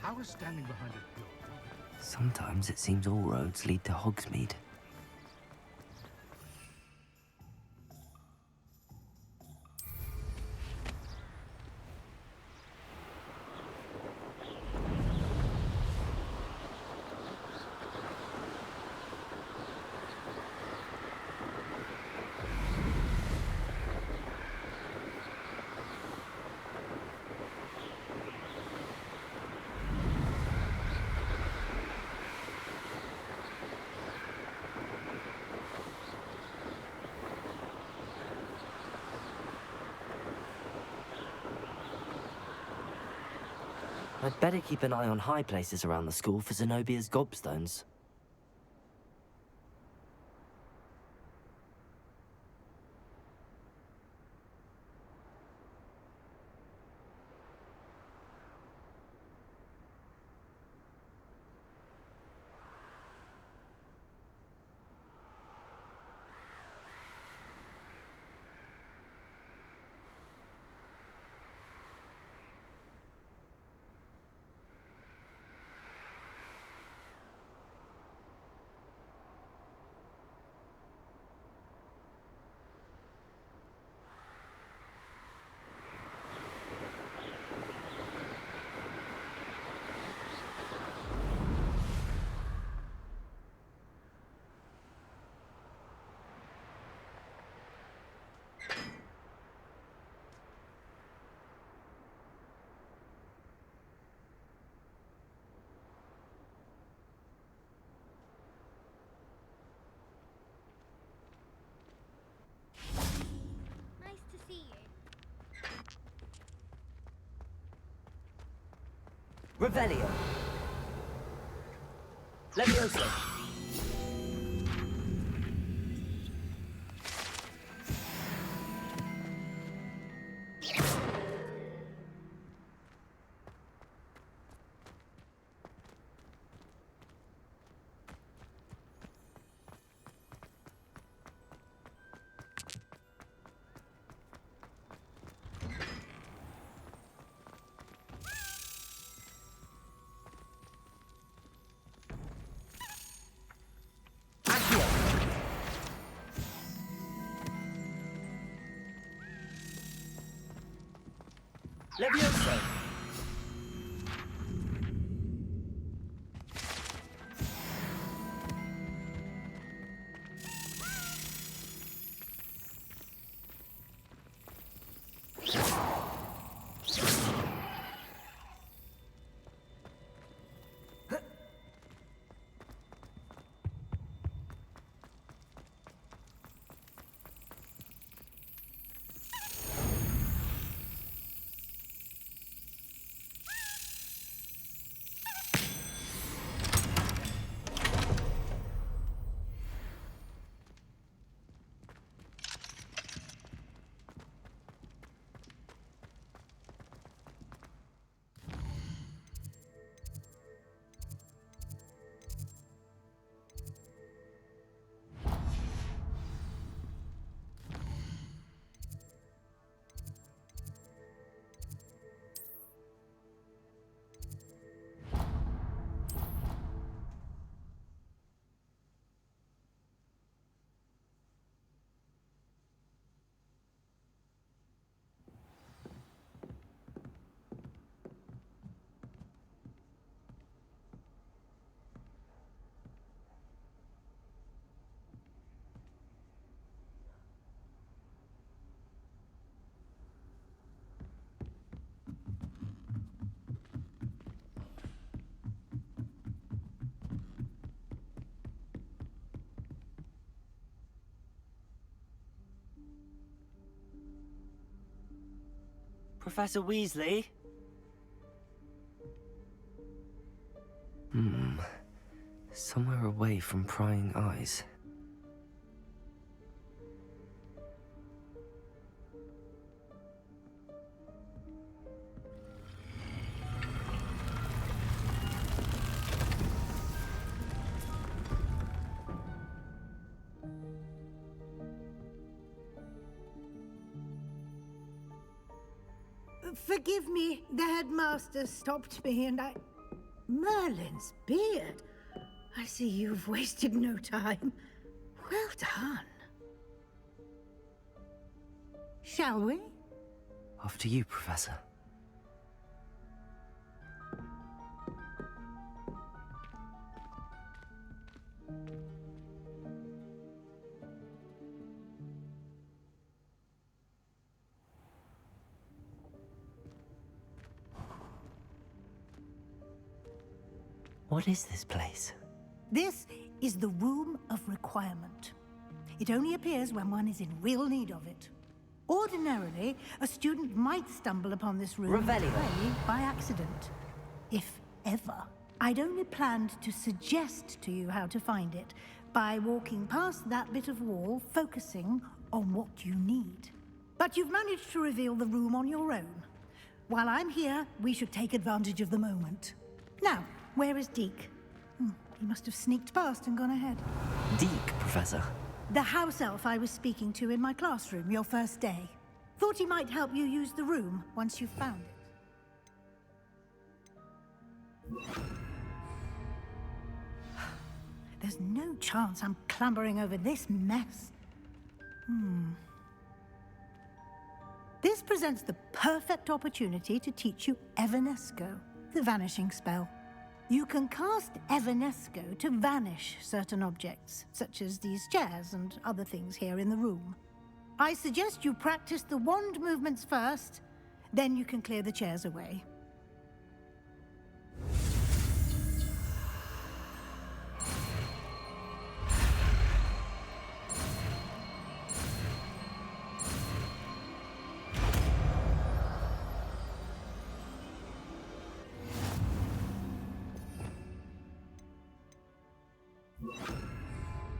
How is standing behind it built? Sometimes it seems all roads lead to Hogsmeade. I'd better keep an eye on high places around the school for Zenobia's gobstones. Revelio. Levioso. Levioso. Professor Weasley? Somewhere away from prying eyes. Forgive me, the headmaster stopped me and I... Merlin's beard. I see you've wasted no time. Well done. Shall we? After you, Professor. What is this place? This is the Room of Requirement. It only appears when one is in real need of it. Ordinarily, a student might stumble upon this room by accident. If ever. I'd only planned to suggest to you how to find it by walking past that bit of wall, focusing on what you need. But you've managed to reveal the room on your own. While I'm here, we should take advantage of the moment. Now, where is Deke? He must have sneaked past and gone ahead. Deke, Professor? The house elf I was speaking to in my classroom your first day. Thought he might help you use the room once you've found it. There's no chance I'm clambering over this mess. This presents the perfect opportunity to teach you Evanesco, the vanishing spell. You can cast Evanesco to vanish certain objects, such as these chairs and other things here in the room. I suggest you practice the wand movements first, then you can clear the chairs away.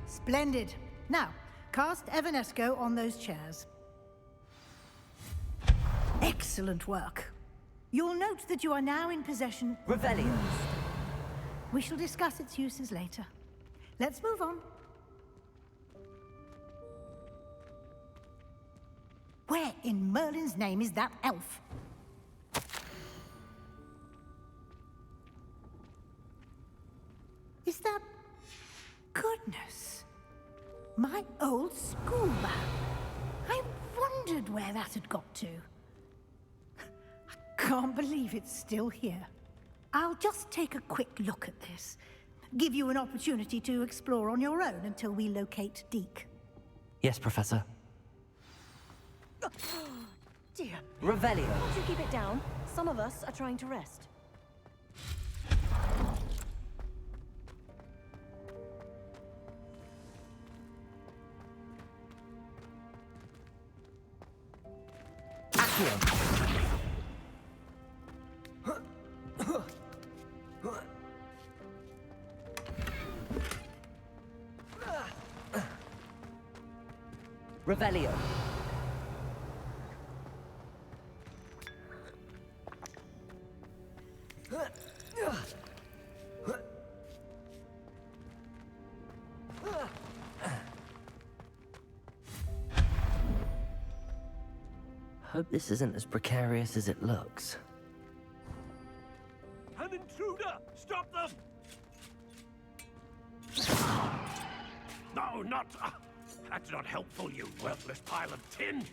Splendid. Now, cast Evanesco on those chairs. Excellent work. You'll note that you are now in possession of Revelio. We shall discuss its uses later. Let's move on. Where in Merlin's name is that elf? Is that... Goodness. My old school bag. I wondered where that had got to. I can't believe it's still here. I'll just take a quick look at this. Give you an opportunity to explore on your own until we locate Deke. Yes, Professor. Dear. Revelio. Won't you keep it down? Some of us are trying to rest. Revelio. Hope this isn't as precarious as it looks. An intruder! Stop them! No, not... that's not helpful, you worthless pile of tin!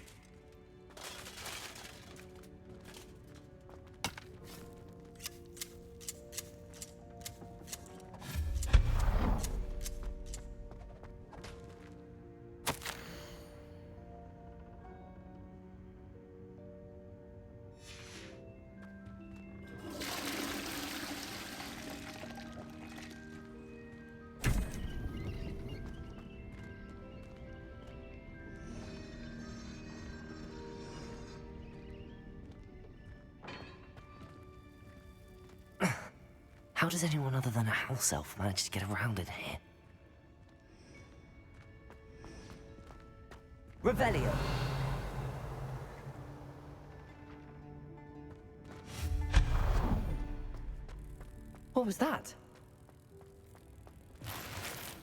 How does anyone other than a house elf manage to get around in here? Revelio. What was that?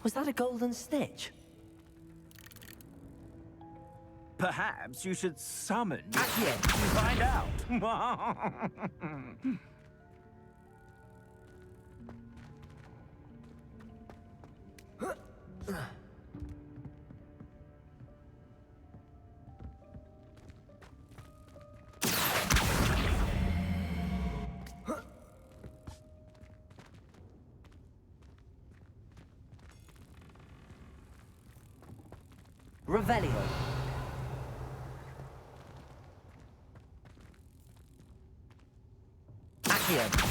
Was that a golden snitch? Perhaps you should summon Accio. to find out. Revelio. Accio.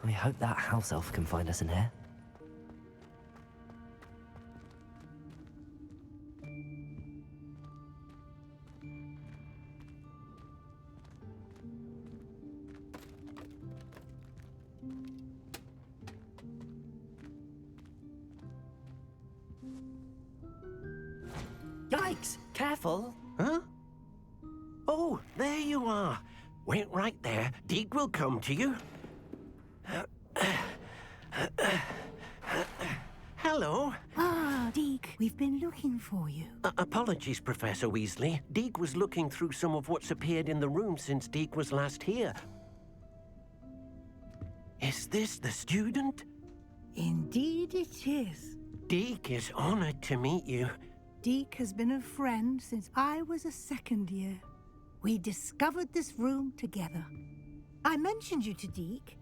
I hope that house elf can find us in here. Yikes! Careful! Huh? Oh, there you are. Wait right there. Deke will come to you. Hello. Ah, Deke, we've been looking for you. Apologies, Professor Weasley. Deke was looking through some of what's appeared in the room since Deke was last here. Is this the student? Indeed it is. Deke is honored to meet you. Deke has been a friend since I was a second year. We discovered this room together. I mentioned you to Deke.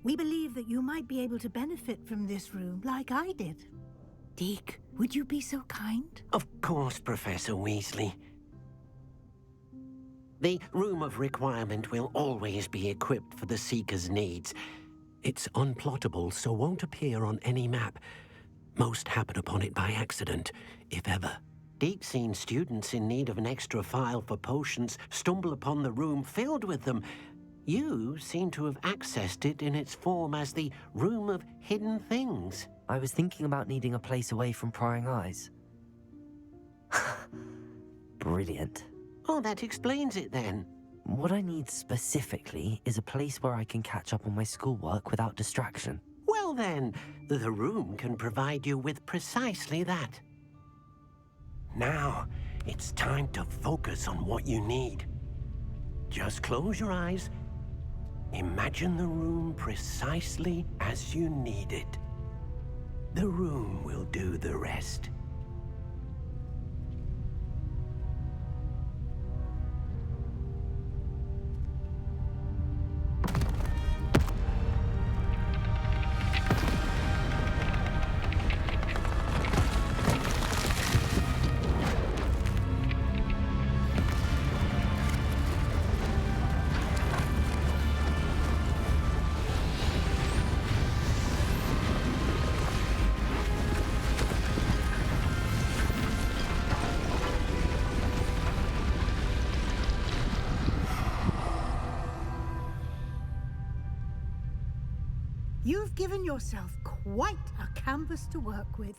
We believe that you might be able to benefit from this room like I did. Deke, would you be so kind? Of course, Professor Weasley. The Room of Requirement will always be equipped for the Seeker's needs. It's unplottable, so won't appear on any map. Most happen upon it by accident, if ever. Deke's seen students in need of an extra file for potions stumble upon the room filled with them. You seem to have accessed it in its form as the Room of Hidden Things. I was thinking about needing a place away from prying eyes. Brilliant. Oh, that explains it then. What I need specifically is a place where I can catch up on my schoolwork without distraction. Well then, the room can provide you with precisely that. Now, it's time to focus on what you need. Just close your eyes. Imagine the room precisely as you need it. The room will do the rest. You've given yourself quite a canvas to work with.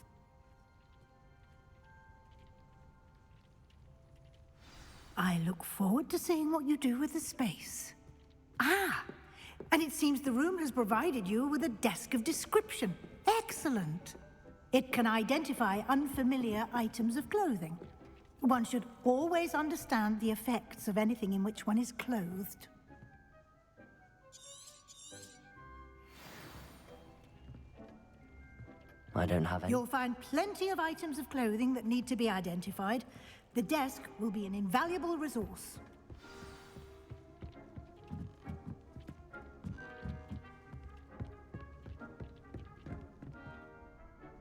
I look forward to seeing what you do with the space. Ah, and it seems the room has provided you with a desk of description. Excellent. It can identify unfamiliar items of clothing. One should always understand the effects of anything in which one is clothed. I don't have any. You'll find plenty of items of clothing that need to be identified. The desk will be an invaluable resource.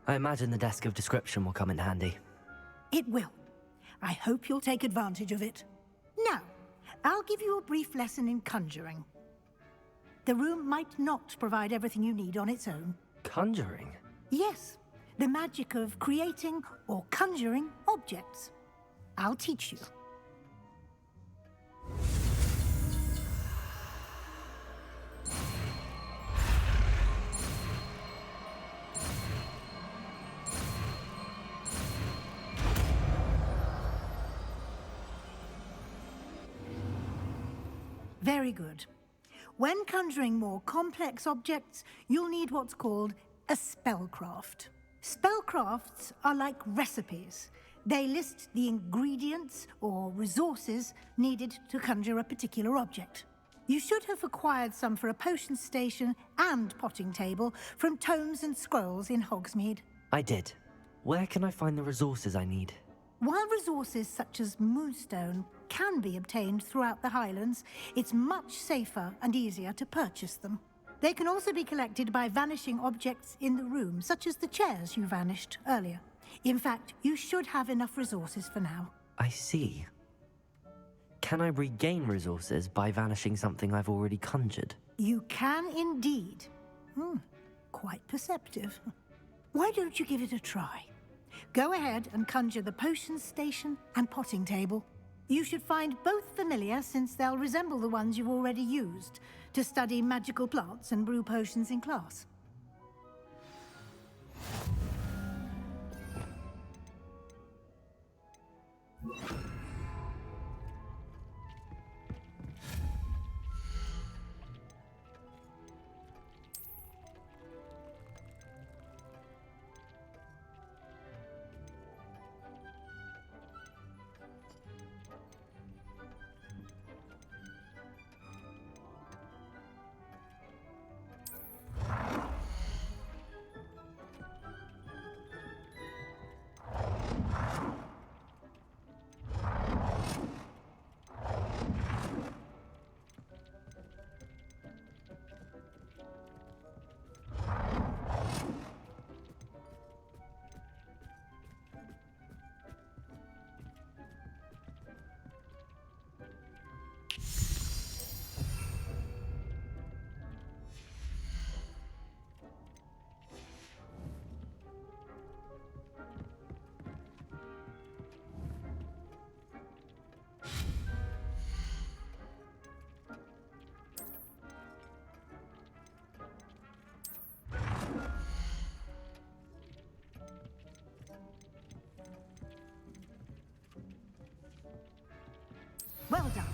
I imagine the desk of description will come in handy. It will. I hope you'll take advantage of it. Now, I'll give you a brief lesson in conjuring. The room might not provide everything you need on its own. Conjuring? Yes, the magic of creating or conjuring objects. I'll teach you. Very good. When conjuring more complex objects, you'll need what's called a spellcraft. Spellcrafts are like recipes. They list the ingredients or resources needed to conjure a particular object. You should have acquired some for a potion station and potting table from tomes and scrolls in Hogsmeade. I did. Where can I find the resources I need? While resources such as moonstone can be obtained throughout the Highlands, it's much safer and easier to purchase them. They can also be collected by vanishing objects in the room, such as the chairs you vanished earlier. In fact, you should have enough resources for now. I see. Can I regain resources by vanishing something I've already conjured? You can indeed. Quite perceptive. Why don't you give it a try? Go ahead and conjure the potion station and potting table. You should find both familiar, since they'll resemble the ones you've already used to study magical plants and brew potions in class. Well done.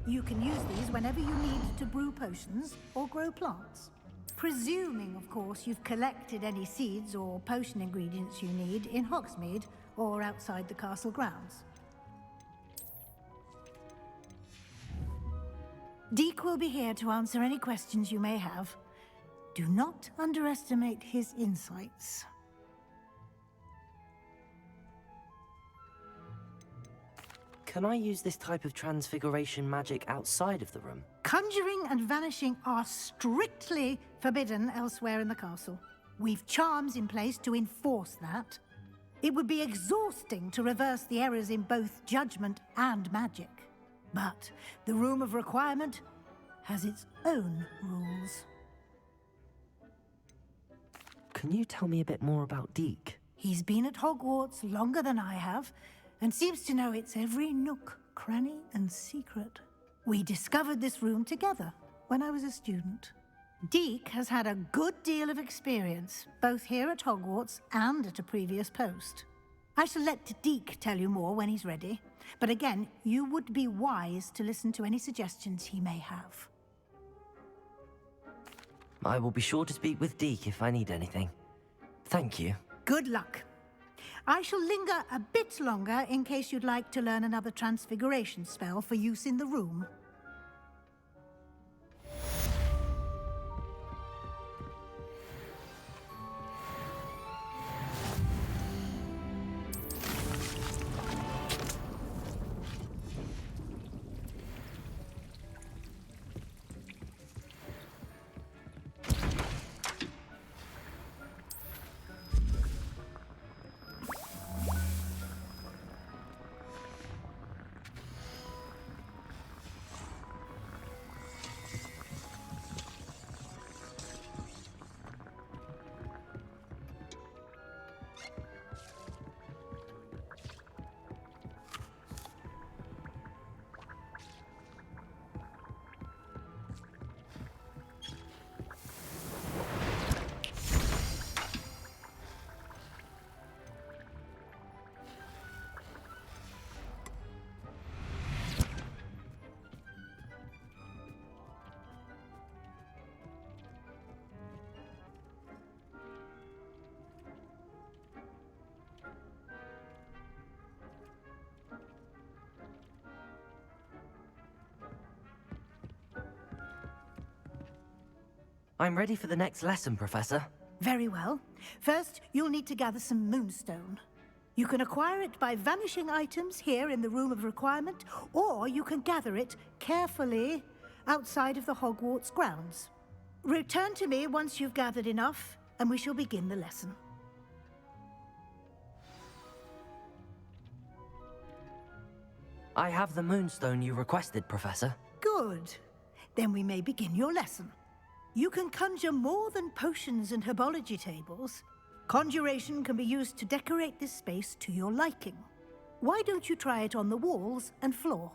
You can use these whenever you need to brew potions or grow plants. Presuming, of course, you've collected any seeds or potion ingredients you need in Hogsmeade or outside the castle grounds. Deek will be here to answer any questions you may have. Do not underestimate his insights. Can I use this type of transfiguration magic outside of the room? Conjuring and vanishing are strictly forbidden elsewhere in the castle. We've charms in place to enforce that. It would be exhausting to reverse the errors in both judgment and magic. But the Room of Requirement has its own rules. Can you tell me a bit more about Deek? He's been at Hogwarts longer than I have, and seems to know its every nook, cranny, and secret. We discovered this room together when I was a student. Deek has had a good deal of experience, both here at Hogwarts and at a previous post. I shall let Deek tell you more when he's ready, but again, you would be wise to listen to any suggestions he may have. I will be sure to speak with Deek if I need anything. Thank you. Good luck. I shall linger a bit longer in case you'd like to learn another transfiguration spell for use in the room. I'm ready for the next lesson, Professor. Very well. First, you'll need to gather some moonstone. You can acquire it by vanishing items here in the Room of Requirement, or you can gather it carefully outside of the Hogwarts grounds. Return to me once you've gathered enough, and we shall begin the lesson. I have the moonstone you requested, Professor. Good. Then we may begin your lesson. You can conjure more than potions and herbology tables. Conjuration can be used to decorate this space to your liking. Why don't you try it on the walls and floor?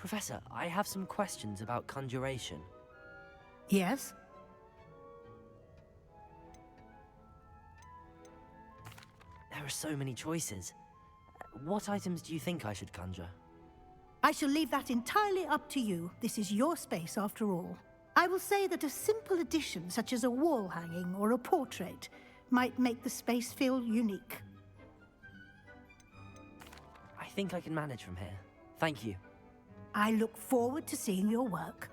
Professor, I have some questions about conjuration. Yes? There are so many choices. What items do you think I should conjure? I shall leave that entirely up to you. This is your space after all. I will say that a simple addition, such as a wall hanging or a portrait, might make the space feel unique. I think I can manage from here. Thank you. I look forward to seeing your work.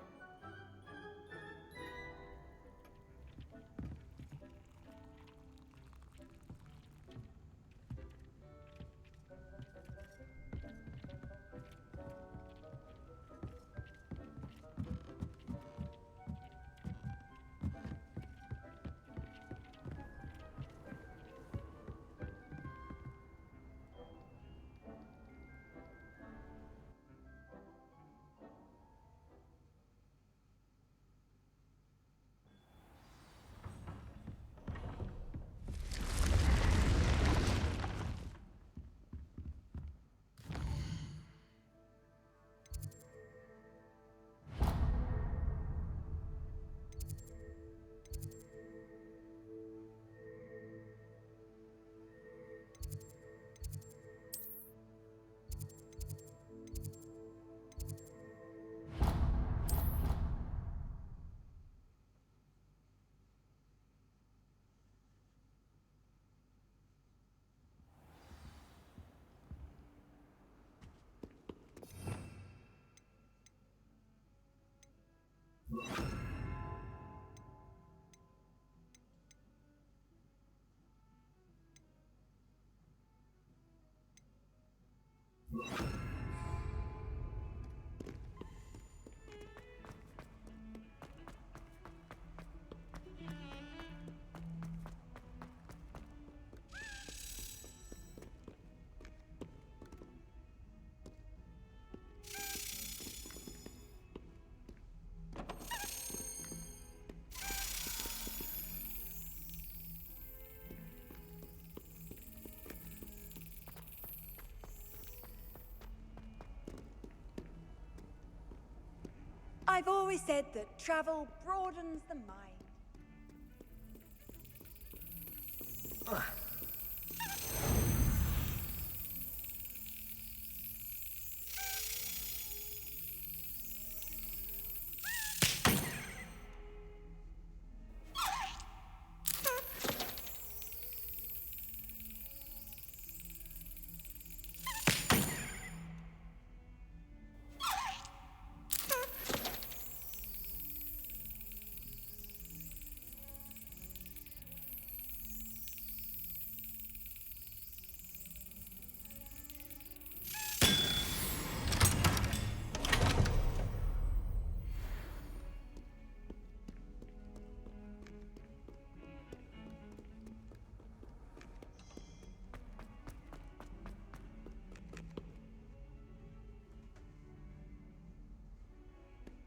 I've always said that travel broadens the mind.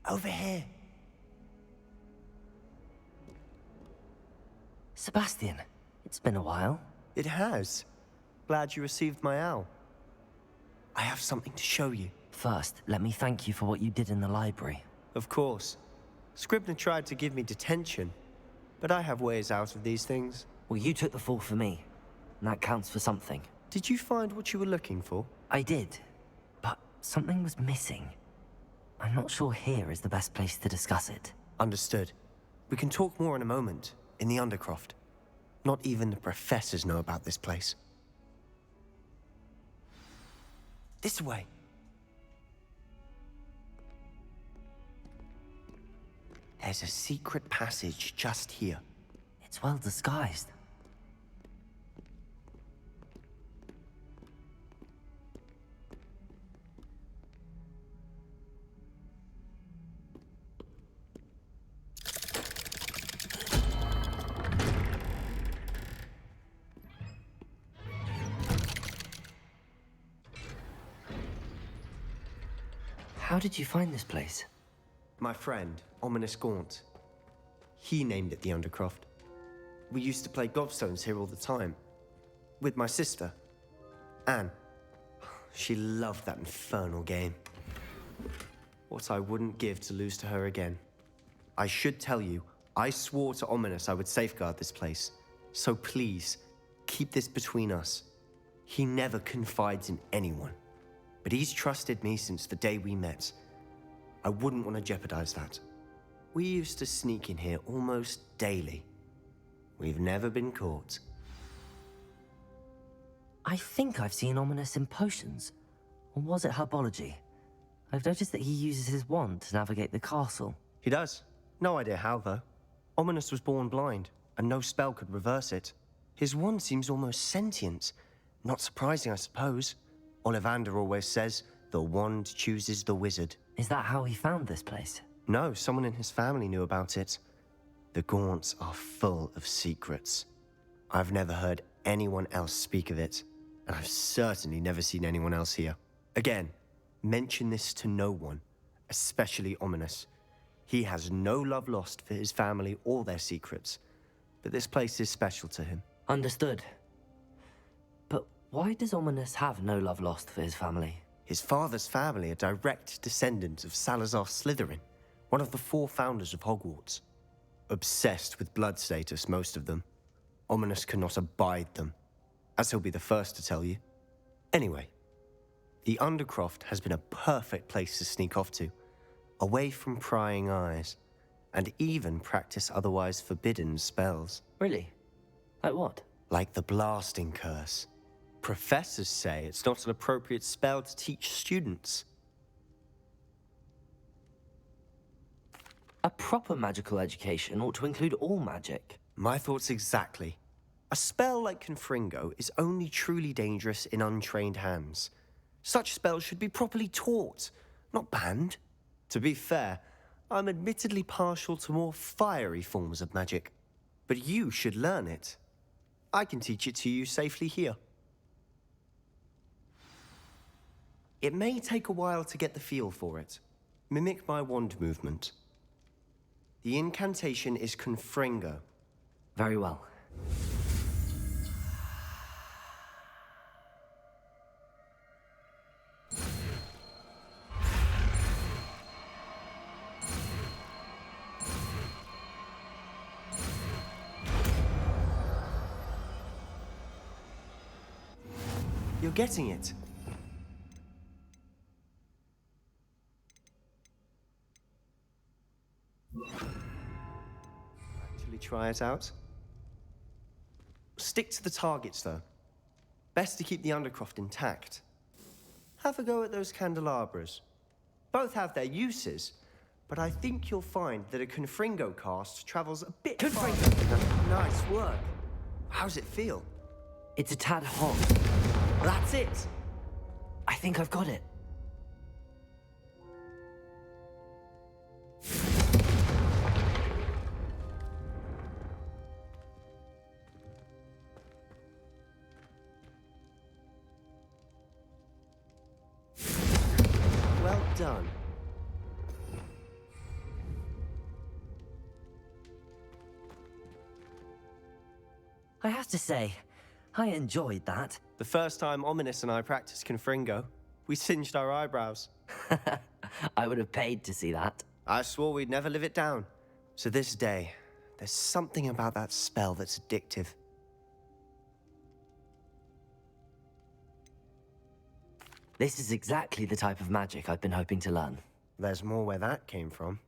Over here. Sebastian, it's been a while. It has. Glad you received my owl. I have something to show you. First, let me thank you for what you did in the library. Of course. Scribner tried to give me detention, but I have ways out of these things. Well, you took the fall for me, and that counts for something. Did you find what you were looking for? I did, but something was missing. I'm not sure here is the best place to discuss it. Understood. We can talk more in a moment, in the Undercroft. Not even the professors know about this place. This way. There's a secret passage just here. It's well disguised. How did you find this place? My friend, Ominous Gaunt. He named it the Undercroft. We used to play gobstones here all the time. With my sister, Anne. She loved that infernal game. what I wouldn't give to lose to her again. I should tell you, I swore to Ominous I would safeguard this place. So please, keep this between us. He never confides in anyone. But he's trusted me since the day we met. I wouldn't want to jeopardize that. We used to sneak in here almost daily. We've never been caught. I think I've seen Ominous in potions. Or was it herbology? I've noticed that he uses his wand to navigate the castle. He does. No idea how, though. Ominous was born blind, and no spell could reverse it. His wand seems almost sentient. Not surprising, I suppose. Ollivander always says, the wand chooses the wizard. Is that how he found this place? No, someone in his family knew about it. The Gaunts are full of secrets. I've never heard anyone else speak of it, and I've certainly never seen anyone else here. Again, mention this to no one, especially Ominous. He has no love lost for his family or their secrets, but this place is special to him. Understood. But why does Ominous have no love lost for his family? His father's family are direct descendants of Salazar Slytherin, one of the 4 founders of Hogwarts. Obsessed with blood status, most of them. Ominous cannot abide them, as he'll be the first to tell you. Anyway, the Undercroft has been a perfect place to sneak off to, away from prying eyes, and even practice otherwise forbidden spells. Really? Like what? Like the blasting curse. Professors say it's not an appropriate spell to teach students. A proper magical education ought to include all magic. My thoughts exactly. A spell like Confringo is only truly dangerous in untrained hands. Such spells should be properly taught, not banned. To be fair, I'm admittedly partial to more fiery forms of magic. But you should learn it. I can teach it to you safely here. It may take a while to get the feel for it. Mimic my wand movement. The incantation is Confringo. Very well. You're getting it. Actually try it out. Stick to the targets, though. Best to keep the Undercroft intact. Have a go at those candelabras. Both have their uses, but I think you'll find that a Confringo cast travels a bit farther. Nice work. How's it feel? It's a tad hot. That's it. I think I've got it. Well done. I have to say, I enjoyed that. The first time Ominous and I practiced Confringo, we singed our eyebrows. I would have paid to see that. I swore we'd never live it down. To this day, there's something about that spell that's addictive. This is exactly the type of magic I've been hoping to learn. There's more where that came from.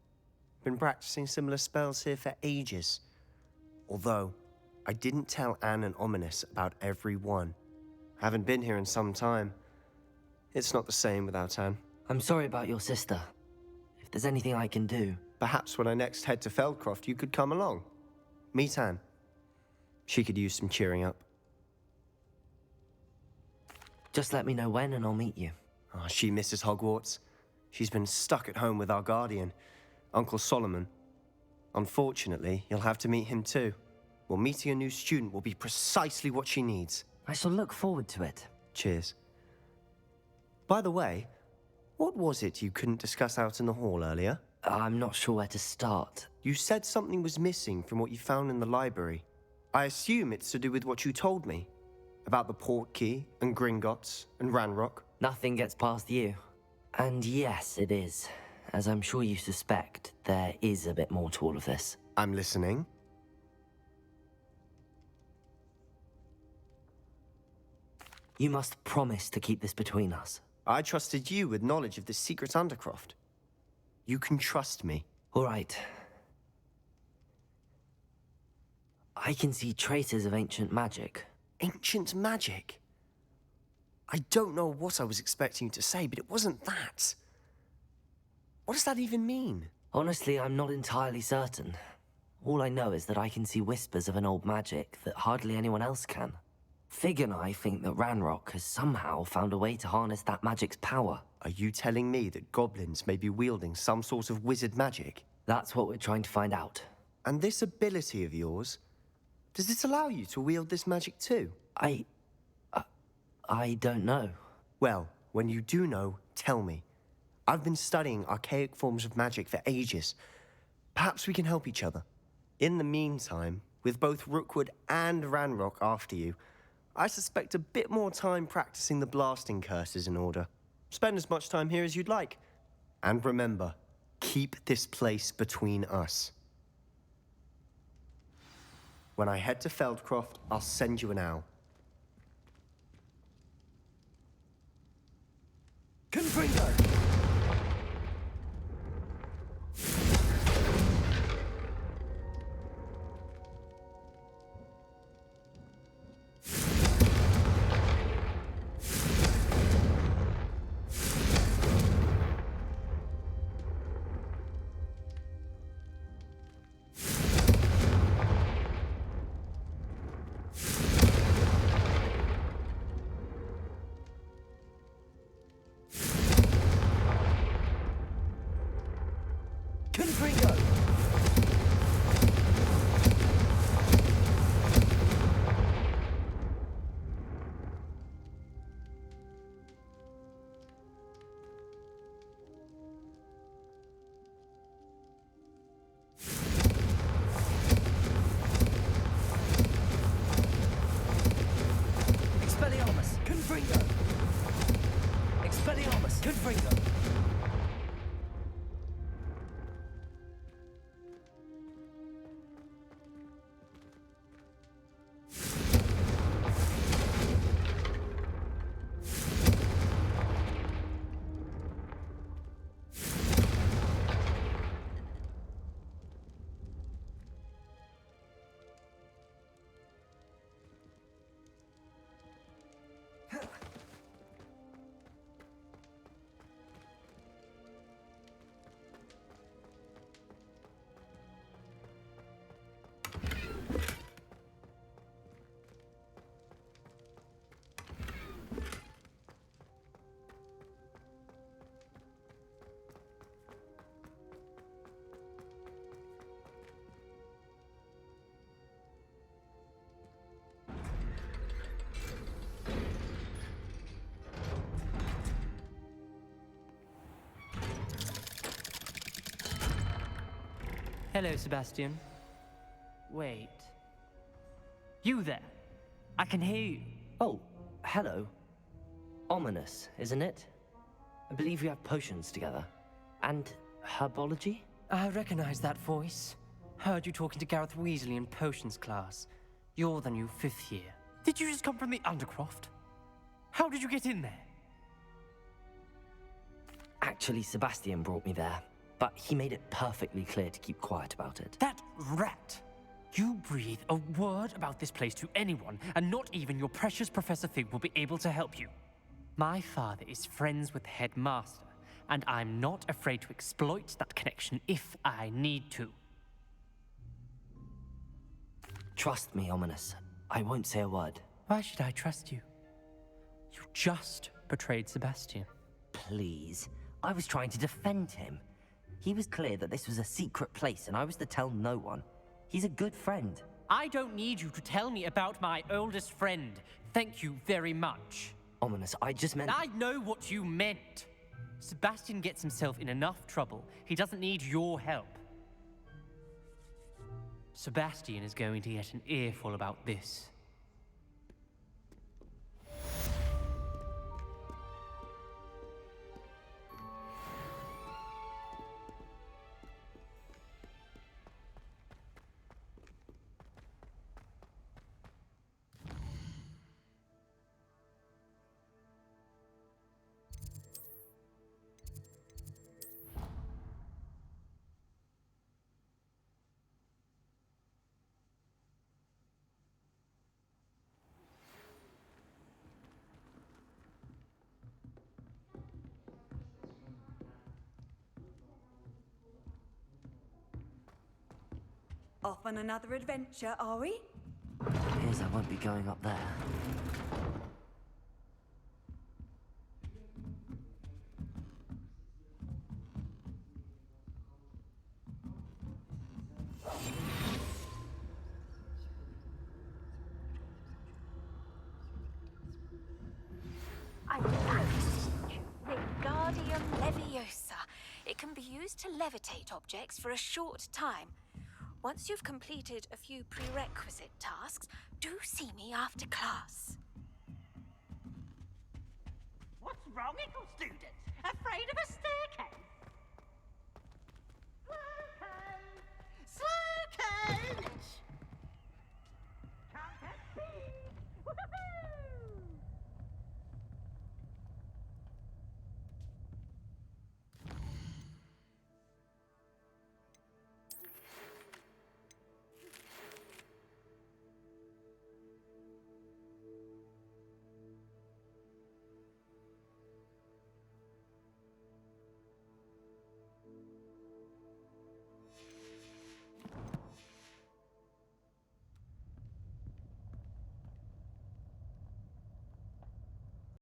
Been practicing similar spells here for ages. Although, I didn't tell Anne and Ominous about every one. Haven't been here in some time. It's not the same without Anne. I'm sorry about your sister. If there's anything I can do... Perhaps when I next head to Feldcroft, you could come along. Meet Anne. She could use some cheering up. Just let me know when and I'll meet you. Oh, she misses Hogwarts. She's been stuck at home with our guardian, Uncle Solomon. Unfortunately, you'll have to meet him too. Well, meeting a new student will be precisely what she needs. I shall look forward to it. Cheers. By the way, what was it you couldn't discuss out in the hall earlier? I'm not sure where to start. You said something was missing from what you found in the library. I assume it's to do with what you told me. About the Portkey, and Gringotts, and Ranrock. Nothing gets past you. And yes, it is. as I'm sure you suspect, there is a bit more to all of this. I'm listening. You must promise to keep this between us. I trusted you with knowledge of this secret undercroft. You can trust me. All right. I can see traces of ancient magic. Ancient magic? I don't know what I was expecting you to say, but it wasn't that. What does that even mean? Honestly, I'm not entirely certain. All I know is that I can see whispers of an old magic that hardly anyone else can. Fig and I think that Ranrock has somehow found a way to harness that magic's power. Are you telling me that goblins may be wielding some sort of wizard magic? That's what we're trying to find out. And this ability of yours, does it allow you to wield this magic too? I don't know. Well, when you do know, tell me. I've been studying archaic forms of magic for ages. Perhaps we can help each other. In the meantime, with both Rookwood and Ranrock after you, I suspect a bit more time practicing the blasting curse is in order. Spend as much time here as you'd like. And remember, keep this place between us. When I head to Feldcroft, I'll send you an owl. Confringo! Confringo! Expelliarmus! Confringo! Expelliarmus! Confringo! Hello, Sebastian. Wait. You there? I can hear you. Oh, hello. Ominous, isn't it? I believe we have potions together. And herbology? I recognize that voice. Heard you talking to Gareth Weasley in potions class. You're the new 5th year. Did you just come from the Undercroft? How did you get in there? Actually, Sebastian brought me there, but he made it perfectly clear to keep quiet about it. That rat! You breathe a word about this place to anyone, and not even your precious Professor Fig will be able to help you. My father is friends with the headmaster, and I'm not afraid to exploit that connection if I need to. Trust me, Ominous. I won't say a word. Why should I trust you? You just betrayed Sebastian. Please. I was trying to defend him. He was clear that this was a secret place, and I was to tell no one. He's a good friend. I don't need you to tell me about my oldest friend. Thank you very much. Ominous, I just meant... I know what you meant. Sebastian gets himself in enough trouble. He doesn't need your help. Sebastian is going to get an earful about this. Off on another adventure, are we? Appears I won't be going up there. I found Wingardium Leviosa. It can be used to levitate objects for a short time. Once you've completed a few prerequisite tasks, do see me after class. What's wrong, little students? Afraid of a staircase?